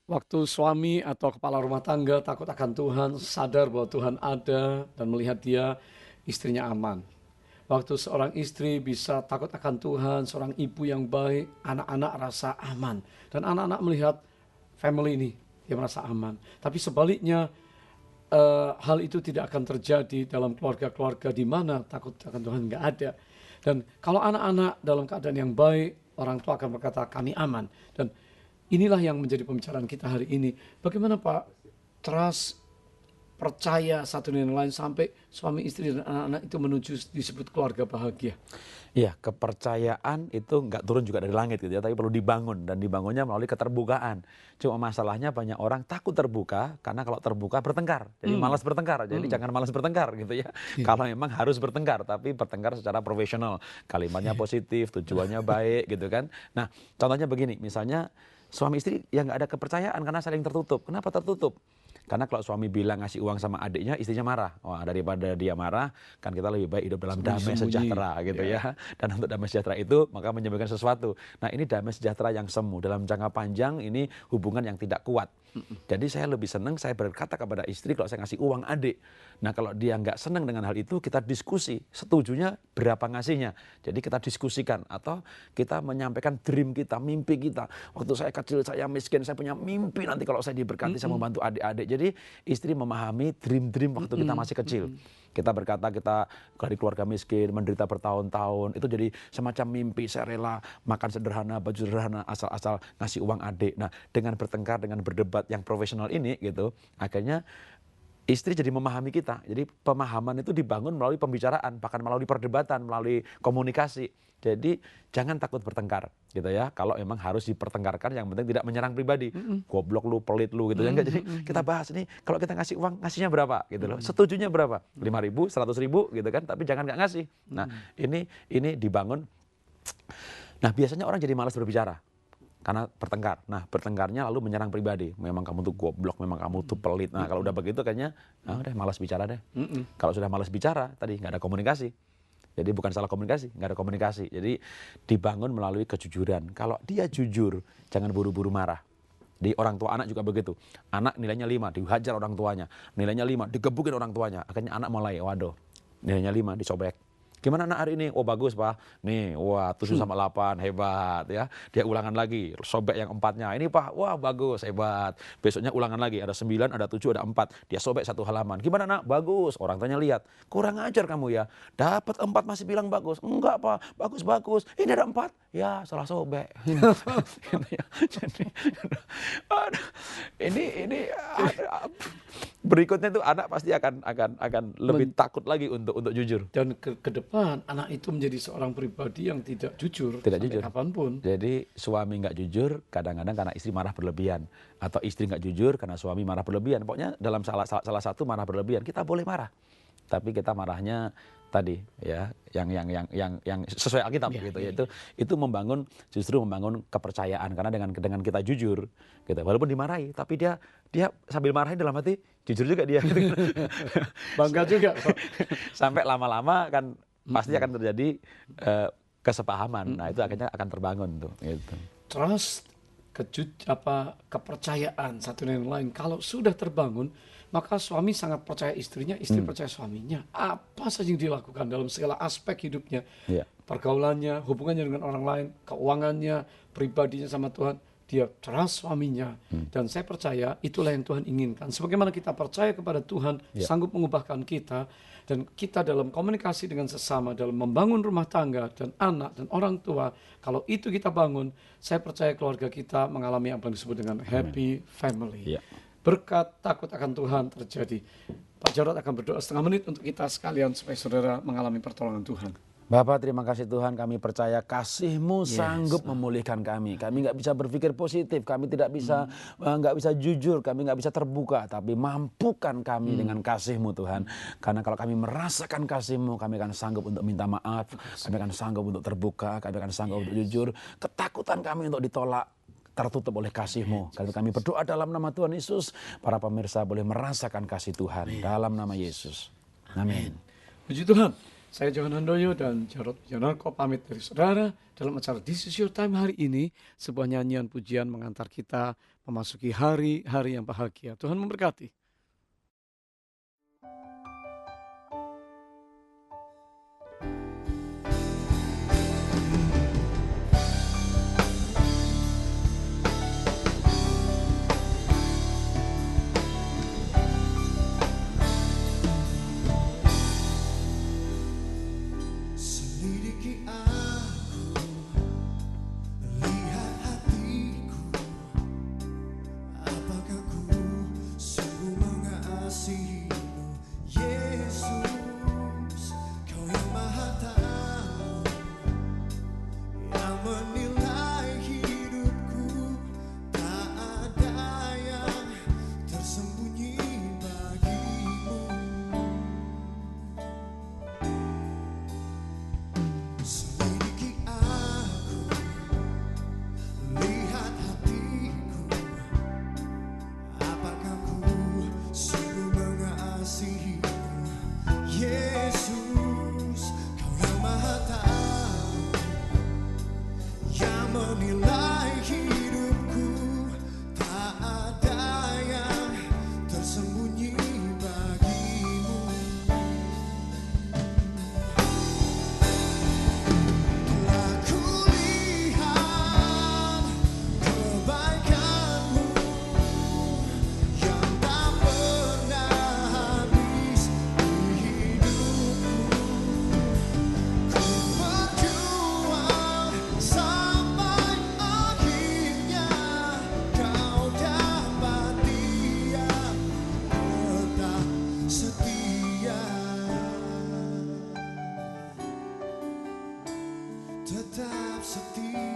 Waktu suami atau kepala rumah tangga takut akan Tuhan, sadar bahwa Tuhan ada dan melihat dia, istrinya aman. Waktu seorang istri bisa takut akan Tuhan, seorang ibu yang baik, anak-anak rasa aman. Dan anak-anak melihat family ini, dia merasa aman. Tapi sebaliknya, hal itu tidak akan terjadi dalam keluarga-keluarga di mana takut akan Tuhan nggak ada. Dan kalau anak-anak dalam keadaan yang baik, orang tua akan berkata kami aman. Dan inilah yang menjadi pembicaraan kita hari ini. Bagaimana Pak trust, percaya satu dengan lain sampai suami istri dan anak-anak itu menuju disebut keluarga bahagia. Iya, kepercayaan itu nggak turun juga dari langit gitu ya, tapi perlu dibangun dan dibangunnya melalui keterbukaan. Cuma masalahnya banyak orang takut terbuka karena kalau terbuka bertengkar, jadi malas bertengkar. Jadi jangan malas bertengkar gitu ya. Kalau memang harus bertengkar, tapi bertengkar secara profesional, kalimatnya positif, tujuannya baik gitu kan. Nah, contohnya begini, misalnya suami istri yang nggak ada kepercayaan karena saling tertutup. Kenapa tertutup? Karena kalau suami bilang ngasih uang sama adiknya, istrinya marah. Wah, daripada dia marah, kan kita lebih baik hidup dalam damai sejahtera gitu ya. Dan untuk damai sejahtera itu, maka menyembunyikan sesuatu. Nah, ini damai sejahtera yang semu. Dalam jangka panjang, ini hubungan yang tidak kuat. Jadi saya lebih senang saya berkata kepada istri kalau saya ngasih uang adik. Nah, kalau dia nggak senang dengan hal itu, kita diskusi. Setujunya berapa ngasihnya. Jadi kita diskusikan atau kita menyampaikan dream kita, mimpi kita. Waktu saya kecil, saya miskin, saya punya mimpi nanti kalau saya diberkati, saya membantu adik-adik. Jadi istri memahami dream-dream waktu kita masih kecil. Kita berkata kita dari keluarga miskin, menderita bertahun-tahun. Itu jadi semacam mimpi, saya rela makan sederhana, baju sederhana, asal-asal ngasih uang adik. Nah, dengan bertengkar, dengan berdebat yang profesional ini gitu, akhirnya istri jadi memahami kita. Jadi pemahaman itu dibangun melalui pembicaraan, bahkan melalui perdebatan, melalui komunikasi. Jadi jangan takut bertengkar gitu ya. Kalau memang harus dipertengkarkan, yang penting tidak menyerang pribadi. Goblok lu, pelit lu gitu ya. Enggak, jadi kita bahas ini kalau kita ngasih uang, ngasihnya berapa gitu loh. Setujunya berapa? 5.000, 100.000 gitu kan. Tapi jangan nggak ngasih. Nah, ini dibangun. Nah, biasanya orang jadi malas berbicara karena bertengkar. Nah, bertengkarnya lalu menyerang pribadi. Memang kamu tuh goblok, memang kamu tuh pelit. Nah, kalau udah begitu kayaknya, udah malas bicara deh. Kalau sudah malas bicara, tadi nggak ada komunikasi. Jadi bukan salah komunikasi, nggak ada komunikasi. Jadi dibangun melalui kejujuran. Kalau dia jujur, jangan buru-buru marah. Di orang tua anak juga begitu. Anak nilainya 5, dihajar orang tuanya. Nilainya 5, digebukin orang tuanya. Akhirnya anak mulai, waduh, nilainya 5, disobek. Gimana anak hari ini? Oh bagus Pak. Nih, wah 7/8, hebat ya. Dia ulangan lagi, sobek yang 4-nya. Ini Pak, wah bagus, hebat. Besoknya ulangan lagi, ada 9, ada 7, ada 4. Dia sobek 1 halaman. Gimana nak? Bagus. Orang tuanya lihat, kurang ajar kamu ya. Dapat 4 masih bilang bagus. Enggak Pak, bagus-bagus. Ini ada 4. Ya, salah sobek. Jadi, aduh, ini berikutnya tuh anak pasti akan lebih takut lagi untuk jujur. Dan ke depan anak itu menjadi seorang pribadi yang tidak jujur Tidak sampai jujur. kapanpun. Jadi suami nggak jujur kadang-kadang karena istri marah berlebihan. Atau istri nggak jujur karena suami marah berlebihan. Pokoknya dalam salah satu marah berlebihan. Kita boleh marah. Tapi kita marahnya tadi ya yang sesuai Alkitab gitu ya. Itu justru membangun kepercayaan karena dengan kita jujur gitu. Walaupun dimarahi tapi dia sambil marahin dalam hati jujur juga dia gitu. Bangga juga kok. Sampai lama-lama kan pasti akan terjadi kesepahaman. Nah, itu akhirnya akan terbangun tuh gitu. Trust, kepercayaan satu dengan lain. Kalau sudah terbangun, maka suami sangat percaya istrinya, istri percaya suaminya. Apa saja yang dilakukan dalam segala aspek hidupnya, Iya. pergaulannya, hubungannya dengan orang lain, keuangannya, pribadinya sama Tuhan, dia trust suaminya. Dan saya percaya itulah yang Tuhan inginkan. Sebagaimana kita percaya kepada Tuhan, sanggup mengubahkan kita, dan kita dalam komunikasi dengan sesama, dalam membangun rumah tangga dan anak dan orang tua, kalau itu kita bangun, saya percaya keluarga kita mengalami apa yang disebut dengan happy family. Iya. Berkat takut akan Tuhan terjadi. Pak Jarod akan berdoa setengah menit untuk kita sekalian supaya saudara mengalami pertolongan Tuhan. Bapak, terima kasih Tuhan, kami percaya kasih-Mu sanggup memulihkan kami. Kami nggak bisa berpikir positif, kami tidak bisa nggak bisa jujur, kami nggak bisa terbuka, tapi mampukan kami dengan kasih-Mu Tuhan. Karena kalau kami merasakan kasih-Mu, kami akan sanggup untuk minta maaf, kami akan sanggup untuk terbuka, kami akan sanggup untuk jujur. Ketakutan kami untuk ditolak tertutup oleh kasih-Mu. Kalau kami berdoa dalam nama Tuhan Yesus, para pemirsa boleh merasakan kasih Tuhan dalam nama Yesus. Amin. Puji Tuhan. Saya Johan Handoyo dan Jarod Wijanarko pamit dari saudara dalam acara This Is Your Time hari ini. Sebuah nyanyian pujian mengantar kita memasuki hari-hari yang bahagia. Tuhan memberkati. Selidiki aku, lihat hatiku, apakah ku sungguh mengasihimu, Yesus, Kau yang Maha Tahu, yang menilai hidupku, tak ada yang tersembunyi bagimu. Selidiki aku, lihat hatiku, apakah ku sungguh mengasihimu, Yesus, Kau yang Maha Tahu, yang menilai hidupku, tak ada yang tersembunyi bagimu. Telah kulihat kebaikan-Mu yang tak pernah habis di hidupku. Ku berjuang sampai akhirnya Kau dapat dia tetap setia. Tetap setia.